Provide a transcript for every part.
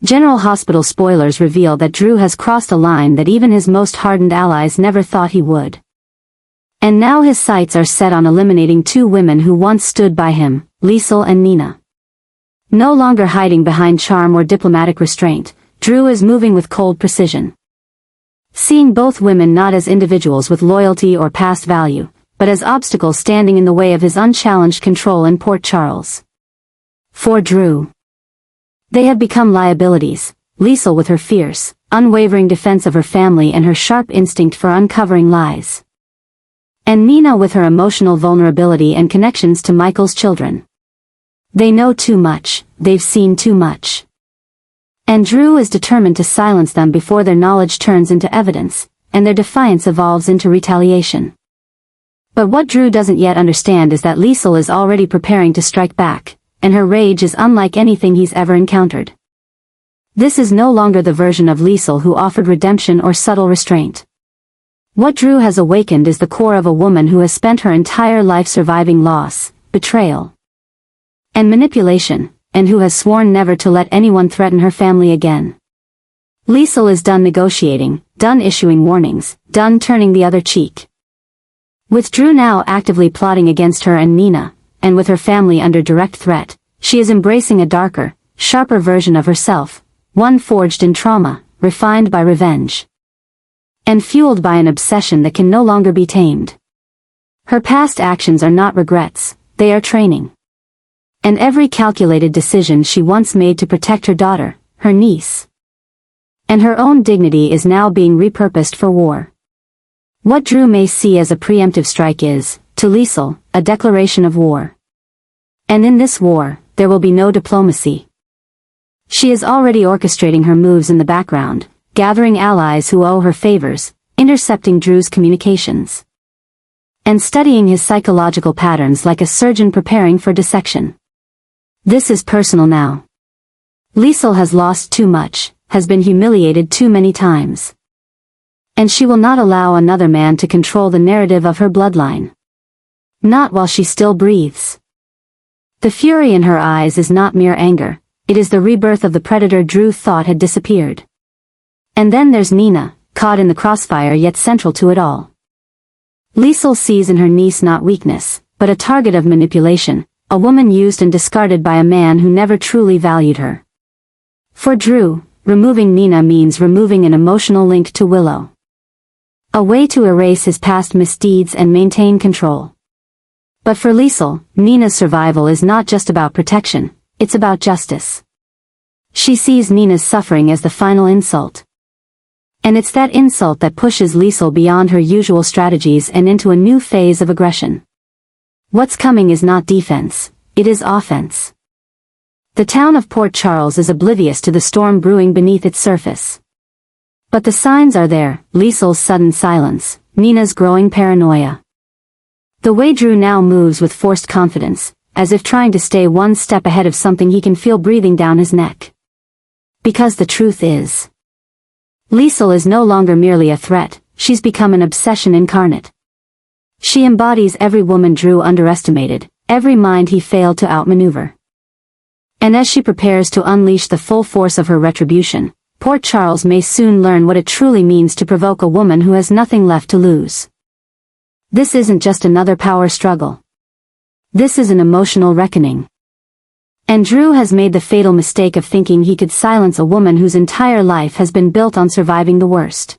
General Hospital spoilers reveal that Drew has crossed a line that even his most hardened allies never thought he would. And now his sights are set on eliminating two women who once stood by him, Liesl and Nina. No longer hiding behind charm or diplomatic restraint, Drew is moving with cold precision. Seeing both women not as individuals with loyalty or past value, but as obstacles standing in the way of his unchallenged control in Port Charles. For Drew, they have become liabilities, Liesl with her fierce, unwavering defense of her family and her sharp instinct for uncovering lies. And Nina with her emotional vulnerability and connections to Michael's children. They know too much, they've seen too much. And Drew is determined to silence them before their knowledge turns into evidence, and their defiance evolves into retaliation. But what Drew doesn't yet understand is that Liesl is already preparing to strike back, and her rage is unlike anything he's ever encountered. This is no longer the version of Liesl who offered redemption or subtle restraint. What Drew has awakened is the core of a woman who has spent her entire life surviving loss, betrayal, and manipulation, and who has sworn never to let anyone threaten her family again. Liesl is done negotiating, done issuing warnings, done turning the other cheek. With Drew now actively plotting against her and Nina, and with her family under direct threat, she is embracing a darker, sharper version of herself, one forged in trauma, refined by revenge, and fueled by an obsession that can no longer be tamed. Her past actions are not regrets, they are training. And every calculated decision she once made to protect her daughter, her niece, and her own dignity is now being repurposed for war. What Drew may see as a preemptive strike is, to Liesl, a declaration of war. And in this war, there will be no diplomacy. She is already orchestrating her moves in the background, gathering allies who owe her favors, intercepting Drew's communications, and studying his psychological patterns like a surgeon preparing for dissection. This is personal now. Liesl has lost too much, has been humiliated too many times. And she will not allow another man to control the narrative of her bloodline. Not while she still breathes. The fury in her eyes is not mere anger, it is the rebirth of the predator Drew thought had disappeared. And then there's Nina, caught in the crossfire yet central to it all. Liesl sees in her niece not weakness, but a target of manipulation, a woman used and discarded by a man who never truly valued her. For Drew, removing Nina means removing an emotional link to Willow. A way to erase his past misdeeds and maintain control. But for Liesl, Nina's survival is not just about protection, it's about justice. She sees Nina's suffering as the final insult. And it's that insult that pushes Liesl beyond her usual strategies and into a new phase of aggression. What's coming is not defense, it is offense. The town of Port Charles is oblivious to the storm brewing beneath its surface. But the signs are there, Liesl's sudden silence, Nina's growing paranoia. The way Drew now moves with forced confidence, as if trying to stay one step ahead of something he can feel breathing down his neck. Because the truth is, Liesl is no longer merely a threat, she's become an obsession incarnate. She embodies every woman Drew underestimated, every mind he failed to outmaneuver. And as she prepares to unleash the full force of her retribution, Port Charles may soon learn what it truly means to provoke a woman who has nothing left to lose. This isn't just another power struggle. This is an emotional reckoning. And Drew has made the fatal mistake of thinking he could silence a woman whose entire life has been built on surviving the worst.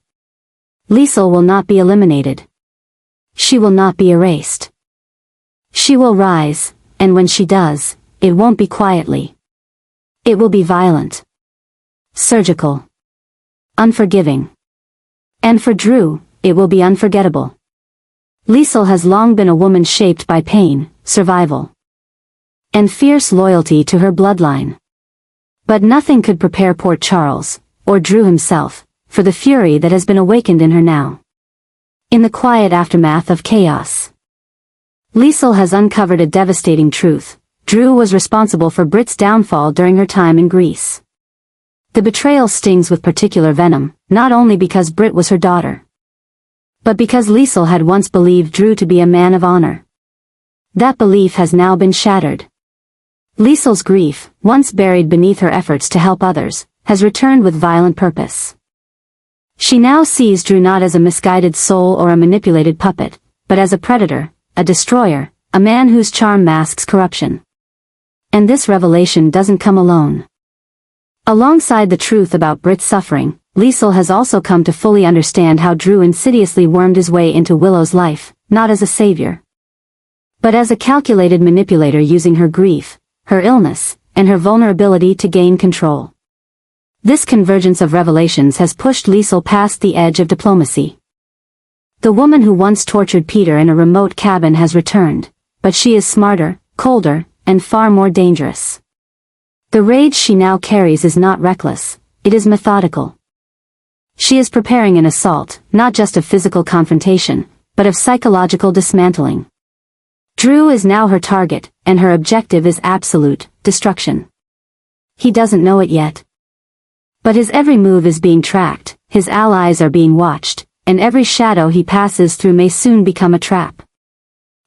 Liesl will not be eliminated. She will not be erased. She will rise, and when she does, it won't be quietly. It will be violent. Surgical. Unforgiving. And for Drew, it will be unforgettable. Liesl has long been a woman shaped by pain, survival, and fierce loyalty to her bloodline. But nothing could prepare Port Charles, or Drew himself, for the fury that has been awakened in her now. In the quiet aftermath of chaos, Liesl has uncovered a devastating truth. Drew was responsible for Britt's downfall during her time in Greece. The betrayal stings with particular venom, not only because Britt was her daughter, but because Liesl had once believed Drew to be a man of honor. That belief has now been shattered. Liesl's grief, once buried beneath her efforts to help others, has returned with violent purpose. She now sees Drew not as a misguided soul or a manipulated puppet, but as a predator, a destroyer, a man whose charm masks corruption. And this revelation doesn't come alone. Alongside the truth about Britt's suffering, Liesl has also come to fully understand how Drew insidiously wormed his way into Willow's life, not as a savior, but as a calculated manipulator using her grief, her illness, and her vulnerability to gain control. This convergence of revelations has pushed Liesl past the edge of diplomacy. The woman who once tortured Peter in a remote cabin has returned, but she is smarter, colder, and far more dangerous. The rage she now carries is not reckless, it is methodical. She is preparing an assault, not just of physical confrontation, but of psychological dismantling. Drew is now her target, and her objective is absolute destruction. He doesn't know it yet. But his every move is being tracked, his allies are being watched, and every shadow he passes through may soon become a trap.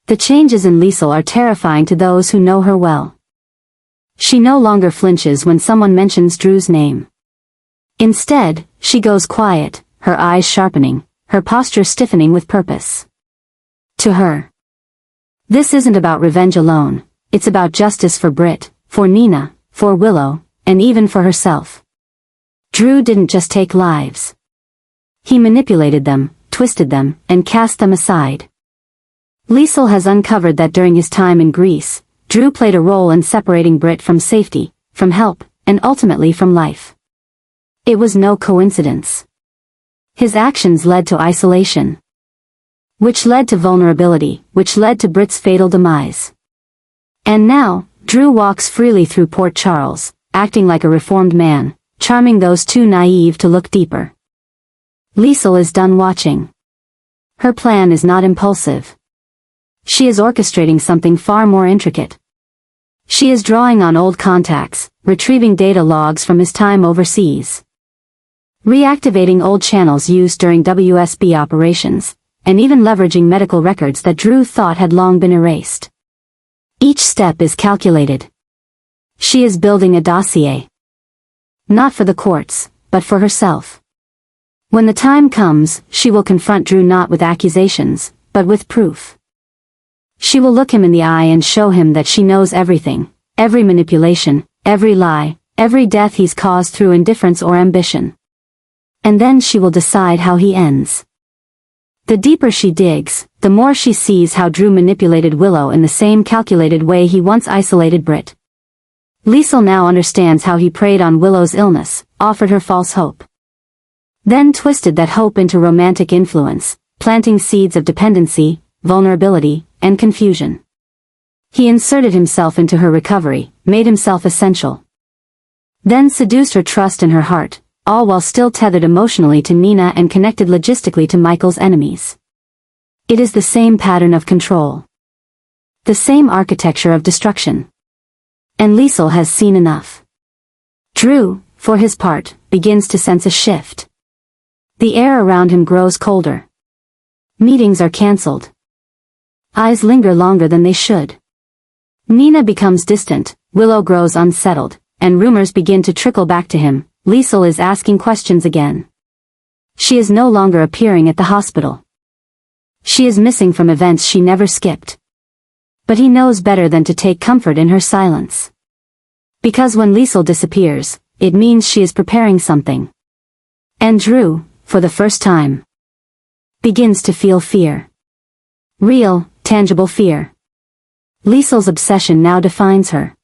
The changes in Liesl are terrifying to those who know her well. She no longer flinches when someone mentions Drew's name. Instead, she goes quiet, her eyes sharpening, her posture stiffening with purpose. To her, this isn't about revenge alone, it's about justice for Britt, for Nina, for Willow, and even for herself. Drew didn't just take lives. He manipulated them, twisted them, and cast them aside. Liesl has uncovered that during his time in Greece, Drew played a role in separating Britt from safety, from help, and ultimately from life. It was no coincidence. His actions led to isolation, which led to vulnerability, which led to Britt's fatal demise. And now, Drew walks freely through Port Charles, acting like a reformed man, charming those too naive to look deeper. Liesl is done watching. Her plan is not impulsive. She is orchestrating something far more intricate. She is drawing on old contacts, retrieving data logs from his time overseas, reactivating old channels used during WSB operations, and even leveraging medical records that Drew thought had long been erased. Each step is calculated. She is building a dossier. Not for the courts, but for herself. When the time comes, she will confront Drew not with accusations, but with proof. She will look him in the eye and show him that she knows everything, every manipulation, every lie, every death he's caused through indifference or ambition. And then she will decide how he ends. The deeper she digs, the more she sees how Drew manipulated Willow in the same calculated way he once isolated Britt. Liesl now understands how he preyed on Willow's illness, offered her false hope, then twisted that hope into romantic influence, planting seeds of dependency, vulnerability, and confusion. He inserted himself into her recovery, made himself essential, then seduced her trust and her heart, all while still tethered emotionally to Nina and connected logistically to Michael's enemies. It is the same pattern of control, the same architecture of destruction. And Liesl has seen enough. Drew, for his part, begins to sense a shift. The air around him grows colder. Meetings are cancelled. Eyes linger longer than they should. Nina becomes distant, Willow grows unsettled, and rumors begin to trickle back to him. Liesl is asking questions again. She is no longer appearing at the hospital. She is missing from events she never skipped. But he knows better than to take comfort in her silence. Because when Liesl disappears, it means she is preparing something. And Drew, for the first time, begins to feel fear. Real, tangible fear. Liesl's obsession now defines her.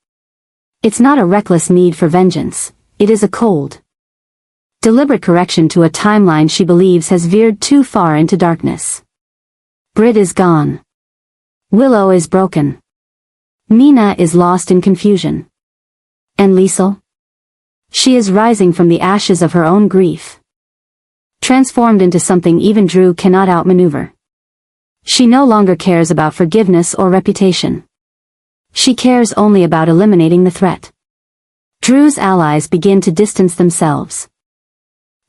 It's not a reckless need for vengeance, it is a cold, deliberate correction to a timeline she believes has veered too far into darkness. Britt is gone. Willow is broken. Nina is lost in confusion. And Liesl? She is rising from the ashes of her own grief, transformed into something even Drew cannot outmaneuver. She no longer cares about forgiveness or reputation. She cares only about eliminating the threat. Drew's allies begin to distance themselves.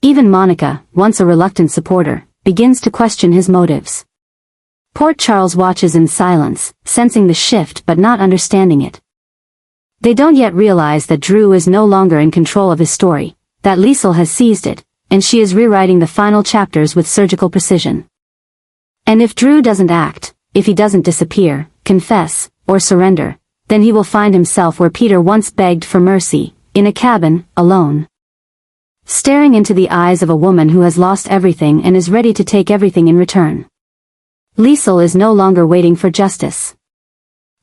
Even Monica, once a reluctant supporter, begins to question his motives. Port Charles watches in silence, sensing the shift but not understanding it. They don't yet realize that Drew is no longer in control of his story. that Liesl has seized it, and she is rewriting the final chapters with surgical precision. And if Drew doesn't act, if he doesn't disappear, confess, or surrender, then he will find himself where Peter once begged for mercy, in a cabin, alone. Staring into the eyes of a woman who has lost everything and is ready to take everything in return. Liesl is no longer waiting for justice.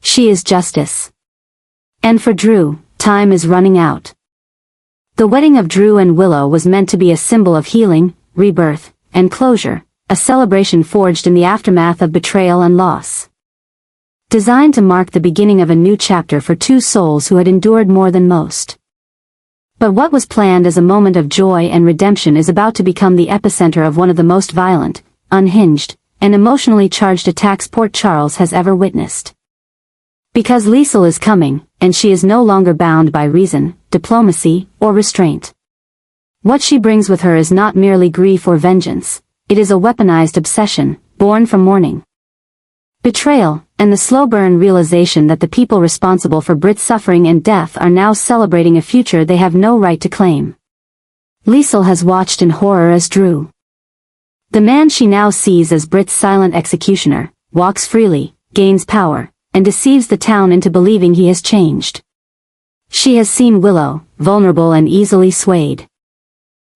She is justice. And for Drew, time is running out. The wedding of Drew and Willow was meant to be a symbol of healing, rebirth, and closure, a celebration forged in the aftermath of betrayal and loss. Designed to mark the beginning of a new chapter for two souls who had endured more than most. But what was planned as a moment of joy and redemption is about to become the epicenter of one of the most violent, unhinged, and emotionally charged attacks Port Charles has ever witnessed. Because Liesl is coming, and she is no longer bound by reason, diplomacy, or restraint. What she brings with her is not merely grief or vengeance, it is a weaponized obsession, born from mourning. Betrayal, and the slow-burn realization that the people responsible for Britt's suffering and death are now celebrating a future they have no right to claim. Liesl has watched in horror as Drew, the man she now sees as Britt's silent executioner, walks freely, gains power, and deceives the town into believing he has changed. She has seen Willow, vulnerable and easily swayed,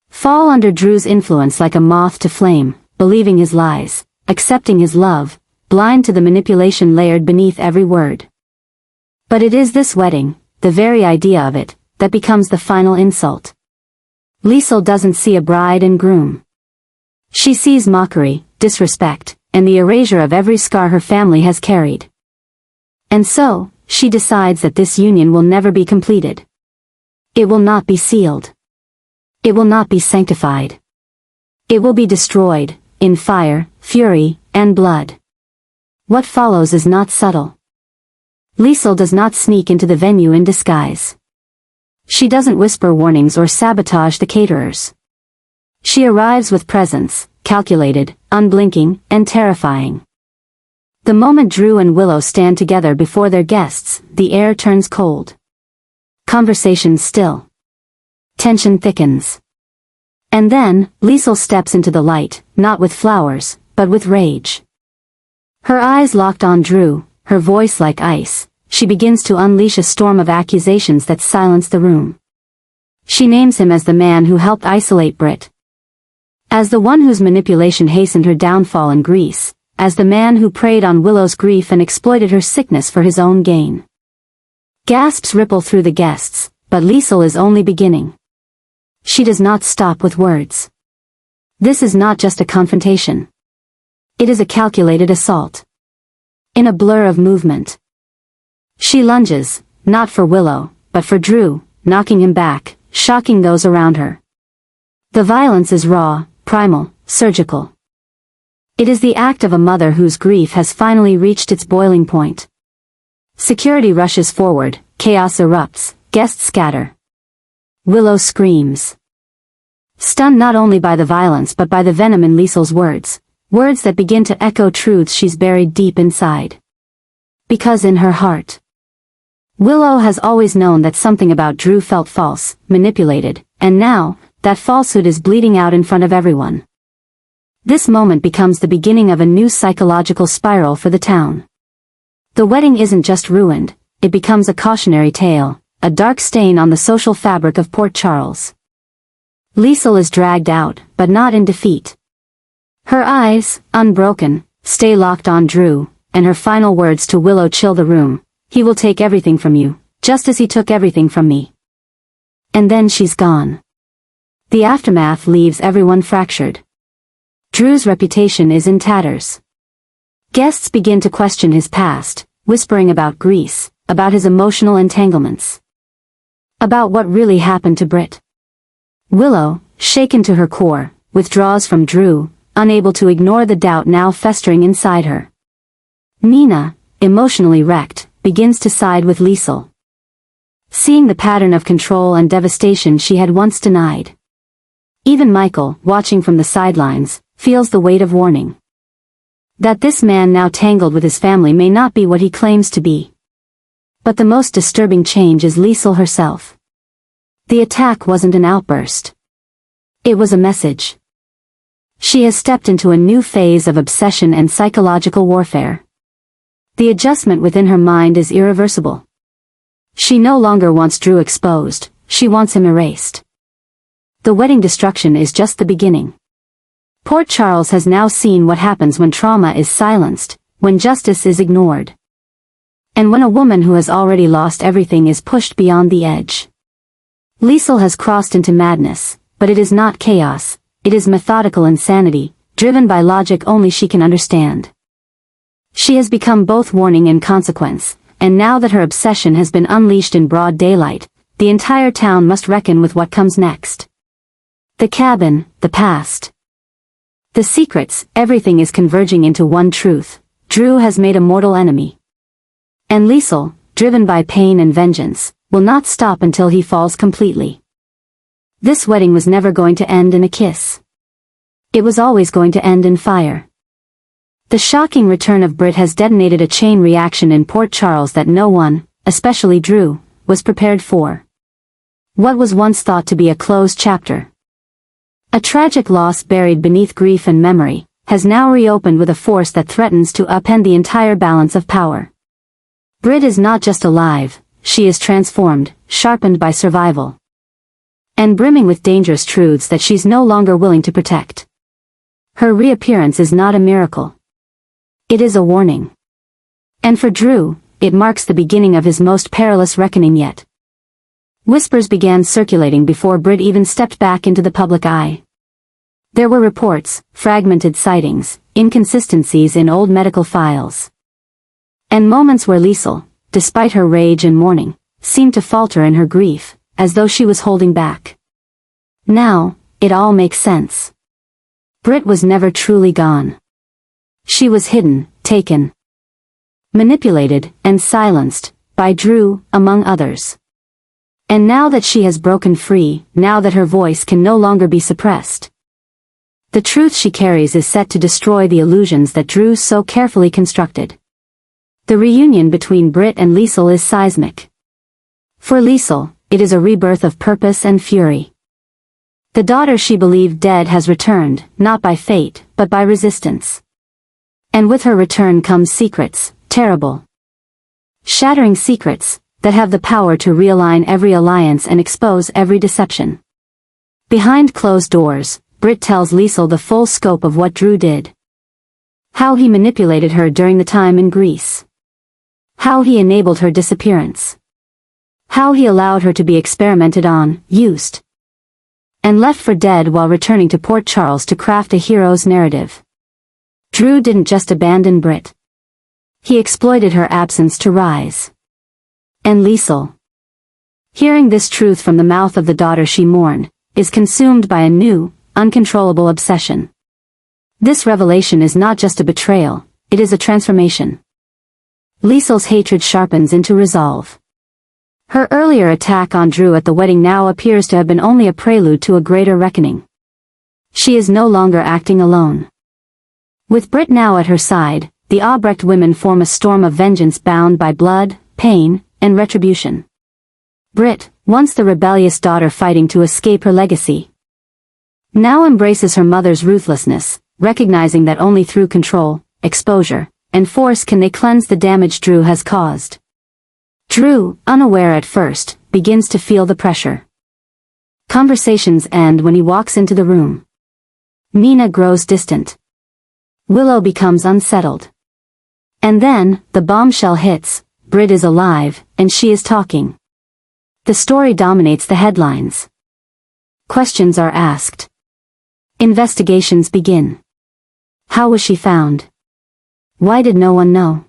fall under Drew's influence like a moth to flame, believing his lies, accepting his love, blind to the manipulation layered beneath every word. But it is this wedding, the very idea of it, that becomes the final insult. Liesl doesn't see a bride and groom. She sees mockery, disrespect, and the erasure of every scar her family has carried. And so, she decides that this union will never be completed. It will not be sealed. It will not be sanctified. It will be destroyed, in fire, fury, and blood. What follows is not subtle. Liesl does not sneak into the venue in disguise. She doesn't whisper warnings or sabotage the caterers. She arrives with presence, calculated, unblinking, and terrifying. The moment Drew and Willow stand together before their guests, the air turns cold. Conversations still. Tension thickens. And then, Liesl steps into the light, not with flowers, but with rage. Her eyes locked on Drew, her voice like ice, she begins to unleash a storm of accusations that silence the room. She names him as the man who helped isolate Britt, as the one whose manipulation hastened her downfall in Greece, as the man who preyed on Willow's grief and exploited her sickness for his own gain. Gasps ripple through the guests, but Liesl is only beginning. She does not stop with words. This is not just a confrontation. It is a calculated assault. In a blur of movement. She lunges, not for Willow, but for Drew, knocking him back, shocking those around her. The violence is raw, primal, surgical. It is the act of a mother whose grief has finally reached its boiling point. Security rushes forward, chaos erupts, guests scatter. Willow screams. Stunned not only by the violence but by the venom in Liesl's words, words that begin to echo truths she's buried deep inside. Because in her heart, Willow has always known that something about Drew felt false, manipulated, and now, that falsehood is bleeding out in front of everyone. This moment becomes the beginning of a new psychological spiral for the town. The wedding isn't just ruined, it becomes a cautionary tale, a dark stain on the social fabric of Port Charles. Liesl is dragged out, but not in defeat. Her eyes, unbroken, stay locked on Drew, and her final words to Willow chill the room. He will take everything from you, just as he took everything from me. And then she's gone. The aftermath leaves everyone fractured. Drew's reputation is in tatters. Guests begin to question his past, whispering about Greece, about his emotional entanglements. About what really happened to Britt. Willow, shaken to her core, withdraws from Drew, unable to ignore the doubt now festering inside her. Nina, emotionally wrecked, begins to side with Liesl. Seeing the pattern of control and devastation she had once denied. Even Michael, watching from the sidelines, feels the weight of warning. That this man now tangled with his family may not be what he claims to be. But the most disturbing change is Liesl herself. The attack wasn't an outburst. It was a message. She has stepped into a new phase of obsession and psychological warfare. The adjustment within her mind is irreversible. She no longer wants Drew exposed, she wants him erased. The wedding destruction is just the beginning. Port Charles has now seen what happens when trauma is silenced, when justice is ignored. And when a woman who has already lost everything is pushed beyond the edge. Liesl has crossed into madness, but it is not chaos, it is methodical insanity, driven by logic only she can understand. She has become both warning and consequence, and now that her obsession has been unleashed in broad daylight, the entire town must reckon with what comes next. The cabin, the past. The secrets, everything is converging into one truth. Drew has made a mortal enemy. And Liesl, driven by pain and vengeance, will not stop until he falls completely. This wedding was never going to end in a kiss. It was always going to end in fire. The shocking return of Britt has detonated a chain reaction in Port Charles that no one, especially Drew, was prepared for. What was once thought to be a closed chapter, a tragic loss buried beneath grief and memory, has now reopened with a force that threatens to upend the entire balance of power. Britt is not just alive, she is transformed, sharpened by survival. And brimming with dangerous truths that she's no longer willing to protect. Her reappearance is not a miracle. It is a warning. And for Drew, it marks the beginning of his most perilous reckoning yet. Whispers began circulating before Britt even stepped back into the public eye. There were reports, fragmented sightings, inconsistencies in old medical files. And moments where Liesl, despite her rage and mourning, seemed to falter in her grief, as though she was holding back. Now, it all makes sense. Britt was never truly gone. She was hidden, taken, manipulated, and silenced, by Drew, among others. And now that she has broken free, now that her voice can no longer be suppressed, the truth she carries is set to destroy the illusions that Drew so carefully constructed. The reunion between Britt and Liesl is seismic. For Liesl, it is a rebirth of purpose and fury. The daughter she believed dead has returned, not by fate, but by resistance. And with her return comes secrets, terrible, shattering secrets, that have the power to realign every alliance and expose every deception. Behind closed doors, Britt tells Liesl the full scope of what Drew did. How he manipulated her during the time in Greece. How he enabled her disappearance. How he allowed her to be experimented on, used, and left for dead while returning to Port Charles to craft a hero's narrative. Drew didn't just abandon Britt. He exploited her absence to rise. And Liesl, hearing this truth from the mouth of the daughter she mourned, is consumed by a new, uncontrollable obsession. This revelation is not just a betrayal, it is a transformation. Liesl's hatred sharpens into resolve. Her earlier attack on Drew at the wedding now appears to have been only a prelude to a greater reckoning. She is no longer acting alone. With Britt now at her side, the Albrecht women form a storm of vengeance bound by blood, pain, and retribution. Britt, once the rebellious daughter fighting to escape her legacy, now embraces her mother's ruthlessness, recognizing that only through control, exposure, and force can they cleanse the damage Drew has caused. Drew, unaware at first, begins to feel the pressure. Conversations end when he walks into the room. Nina grows distant. Willow becomes unsettled. And then, the bombshell hits, Britt is alive, and she is talking. The story dominates the headlines. Questions are asked. Investigations begin. How was she found? Why did no one know?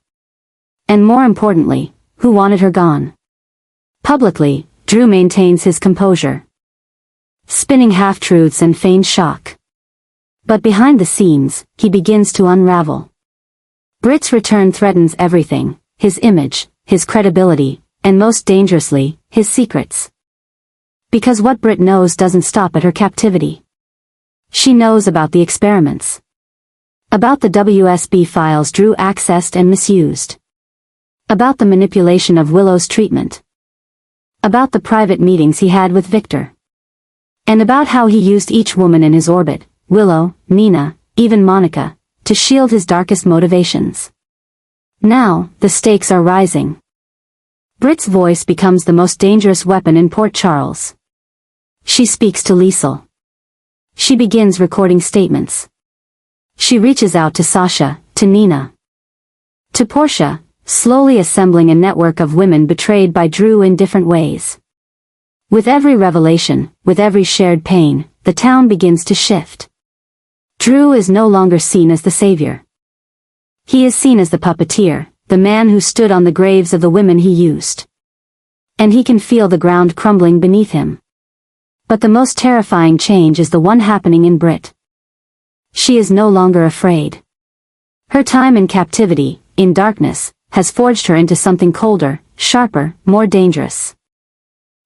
And more importantly, who wanted her gone? Publicly, Drew maintains his composure, spinning half-truths and feigned shock. But behind the scenes, he begins to unravel. Britt's return threatens everything, his image, his credibility, and most dangerously, his secrets. Because what Britt knows doesn't stop at her captivity. She knows about the experiments. About the WSB files Drew accessed and misused. About the manipulation of Willow's treatment. About the private meetings he had with Victor. And about how he used each woman in his orbit, Willow, Nina, even Monica, to shield his darkest motivations. Now, the stakes are rising. Britt's voice becomes the most dangerous weapon in Port Charles. She speaks to Liesl. She begins recording statements. She reaches out to Sasha, to Nina, to Portia, slowly assembling a network of women betrayed by Drew in different ways. With every revelation, with every shared pain, the town begins to shift. Drew is no longer seen as the savior. He is seen as the puppeteer, the man who stood on the graves of the women he used. And he can feel the ground crumbling beneath him. But the most terrifying change is the one happening in Britt. She is no longer afraid. Her time in captivity, in darkness, has forged her into something colder, sharper, more dangerous.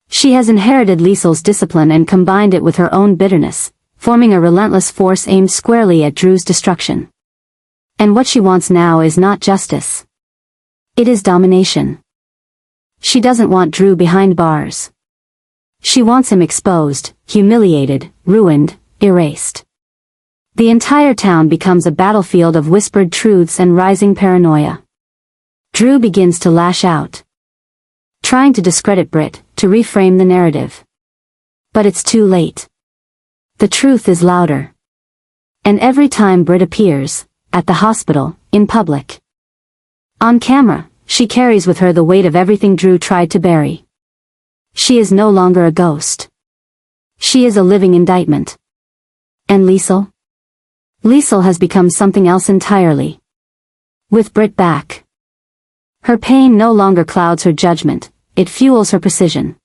She has inherited Liesl's discipline and combined it with her own bitterness, forming a relentless force aimed squarely at Drew's destruction. And what she wants now is not justice. It is domination. She doesn't want Drew behind bars. She wants him exposed, humiliated, ruined, erased. The entire town becomes a battlefield of whispered truths and rising paranoia. Drew begins to lash out, trying to discredit Britt, to reframe the narrative. But it's too late. The truth is louder. And every time Britt appears, at the hospital, in public, on camera, she carries with her the weight of everything Drew tried to bury. She is no longer a ghost. She is a living indictment. And Liesl? Liesl has become something else entirely. With Britt back, her pain no longer clouds her judgment, it fuels her precision.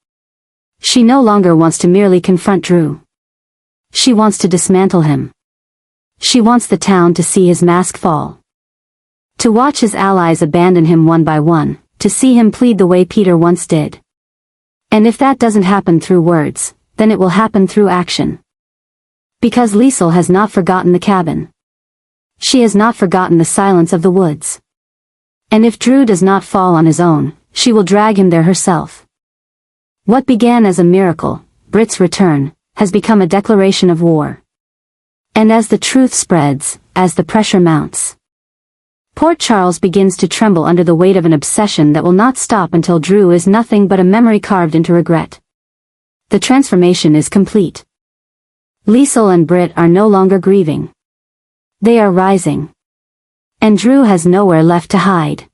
She no longer wants to merely confront Drew. She wants to dismantle him. She wants the town to see his mask fall. To watch his allies abandon him one by one, to see him plead the way Peter once did. And if that doesn't happen through words, then it will happen through action. Because Liesl has not forgotten the cabin. She has not forgotten the silence of the woods. And if Drew does not fall on his own, she will drag him there herself. What began as a miracle, Britt's return, has become a declaration of war. And as the truth spreads, as the pressure mounts, Port Charles begins to tremble under the weight of an obsession that will not stop until Drew is nothing but a memory carved into regret. The transformation is complete. Liesl and Britt are no longer grieving. They are rising. And Drew has nowhere left to hide.